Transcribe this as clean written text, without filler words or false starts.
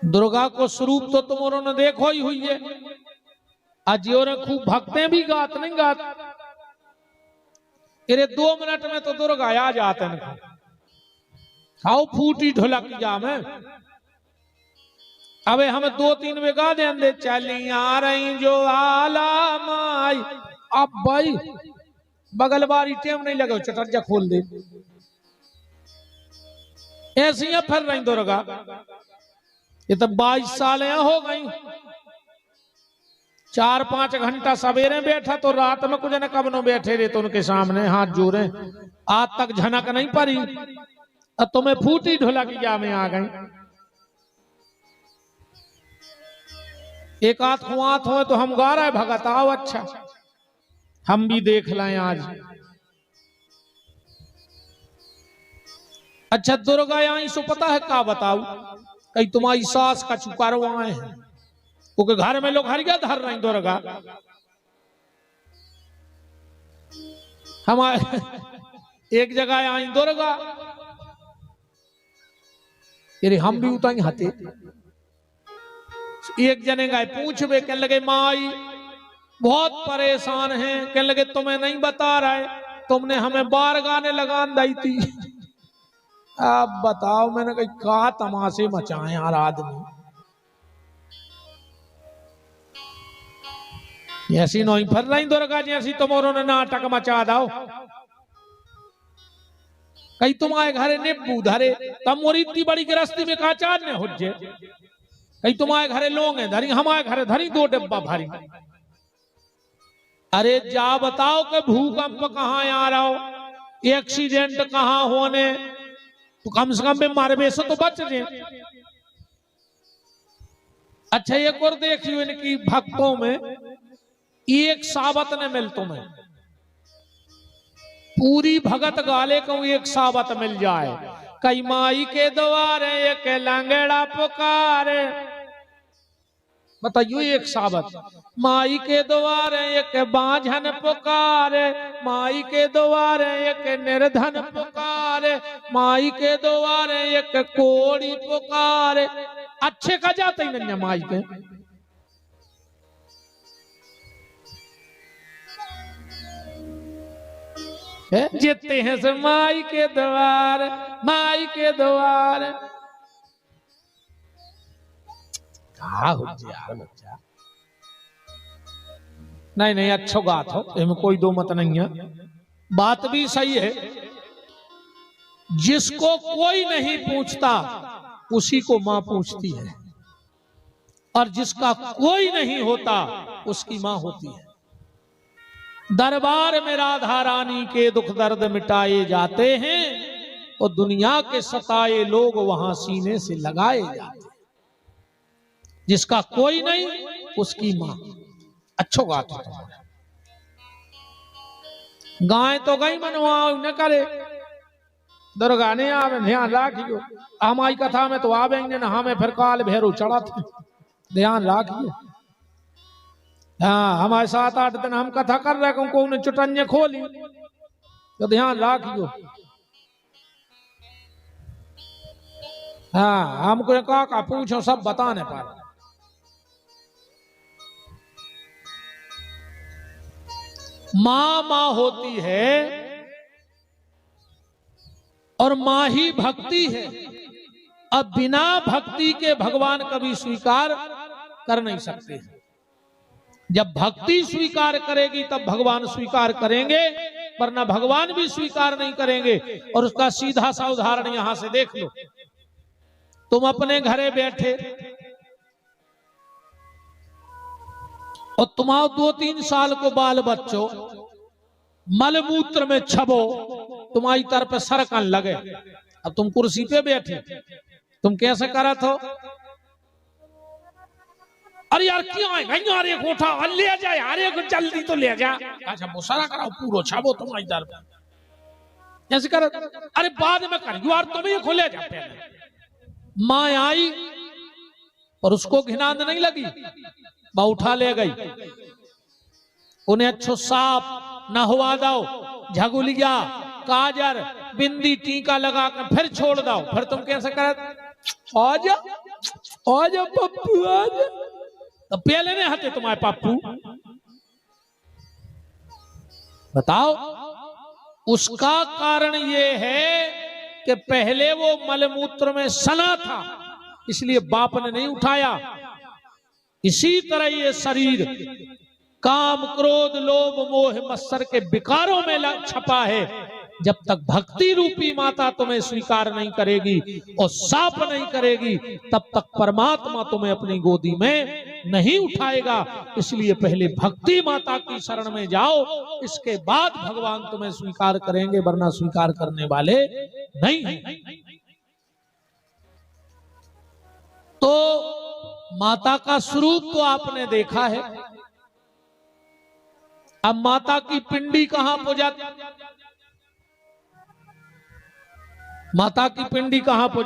दुर्गा को स्वरूप तो तुमों ने देखो ही हुई है। अजियो ने खूब भक्ते भी गात नहीं गात। अरे 2 मिनट में तो दुर्गा आ जाते हैं। खाओ फूटी ढोलक जामे। अबे हमें 2-3 वे गा देंगे। चली आ रही जो आला माई। अब भाई बगल बारी टेम नहीं लगे चटर्जा खोल दे। ऐसी है फिर रही दुर्गा। ये तो 22 साल हो गई। 4-5 घंटा सवेरे बैठा तो रात में कुछ न कब नो बैठे रहे तो उनके सामने हाथ जोड़े। आज तक झनक नहीं पड़ी। अब तुम्हें फूटी ढोलक में आ गई। एक आध खुआत हो तो हम गा रहे भगत आओ। अच्छा हम भी देख लें आज। अच्छा दुर्गा आई सो पता है क्या बताऊ। कहीं तुम्हारी सास का चुकारो आए हैं क्योंकि घर में लोग हरिया धर रहे दुर्गा। हमारे एक जगह आई दुर्गा। अरे हम भी उताई हते। एक जने गए पूछवे कहने लगे माई बहुत परेशान हैं। कहने लगे तुम्हें नहीं बता रहे तुमने हमें बार गाने लगान दी थी। अब बताओ मैंने कही कहा तमाशे मचाए यार आदमी। ऐसी नहीं फिर रही दुर्गा जैसी तुमों ने नाटक मचा दो। कहीं तुम्हारे घरे निब्बू धरे तम मोरी इतनी बड़ी गृहस्थी में काचार ने हुज्जे। कहीं तुम्हारे घरे लोग हैं धरी हमारे घरे धरी 2 डिब्बा भारी। अरे जा बताओ कि भूकंप कहाँ आ रहा हो एक्सीडेंट कहाँ होने तो कम से कम में मारबे से तो बच जाए। अच्छा एक और देख लियो इनकी भक्तों में एक साबत ने मिल तुम्हें पूरी भगत गाले को एक साबत मिल जाए। कई माई के द्वारे एक लंगड़ा पुकारे। बताइयो एक साबत। माई के द्वारे एक बांझन पुकारे। माई के द्वारे एक निर्धन पुकारे। माई के द्वारे एक कोड़ी पुकारे। अच्छे का जाते ही नहीं माई के। जीतते हैं से माई के द्वार माई के द्वार। नहीं अच्छो बात हो इसमें कोई दो मत नहीं है। बात भी सही है। जिसको कोई नहीं पूछता उसी को मां पूछती है और जिसका कोई नहीं होता उसकी मां होती है। दरबार में राधा रानी के दुख दर्द मिटाए जाते हैं और दुनिया के सताए लोग वहां सीने से लगाए जाते हैं। जिसका कोई नहीं उसकी मां। अच्छो बात है। गाय तो गई मनवा न करे दुर्गा ने आवे ध्यान राखियो। हमारी कथा में तो आवेंगे ना हमें फिर काल भैरव चढ़ा थे ध्यान राखियो। हाँ हमारे 7-8 दिन हम कथा कर रहे हैं उन्हें चुटन्य खोली तो ध्यान राखियो। हाँ हमको कहा पूछो सब बताने पर। मां होती है और मां ही भक्ति है। अब बिना भक्ति के भगवान कभी स्वीकार कर नहीं सकते। जब भक्ति स्वीकार करेगी तब भगवान स्वीकार करेंगे वरना भगवान भी स्वीकार नहीं करेंगे। और उसका सीधा सा उदाहरण यहां से देख लो। तुम अपने घरे बैठे और तुम्हारे 2-3 साल को बाल बच्चों मलमूत्र में छबो तुम्हारी तरफ सरकन लगे। अब तुम कुर्सी पे बैठे तुम कैसे करत हो। अरे यार क्यों आए यार एक उठा ले जाए यार एक जल्दी तो ले जा। अच्छा वो सारा कराओ पूरा छबो तुम्हारी तरफ कैसे कर। अरे बाद में कर यार तुम्हें खोले जा। पहले माँ आई और उसको घिनान नहीं लगी माँ उठा ले गई। उन्हें अच्छो साफ नहवा दो झगुलिया काजर बिंदी टीका लगा कर फिर छोड़ दो। फिर तुम कैसे कर आजा पप्पू आजा, तो पहले नहीं हते तुम्हारे पप्पू? बताओ। उसका कारण ये है कि पहले वो मलमूत्र में सना था, इसलिए बाप ने नहीं उठाया। इसी तरह ये शरीर काम क्रोध लोभ मोह मत्सर के विकारों में छपा है। जब तक भक्ति रूपी माता तुम्हें स्वीकार नहीं करेगी और साफ नहीं करेगी, तब तक परमात्मा तुम्हें अपनी गोदी में नहीं उठाएगा। इसलिए पहले भक्ति माता की शरण में जाओ, इसके बाद भगवान तुम्हें स्वीकार करेंगे, वरना स्वीकार करने वाले नहीं हैं। तो माता का स्वरूप तो आपने देखा है। अब माता की पिंडी कहां पूजा, माता की पिंडी कहां पूजा?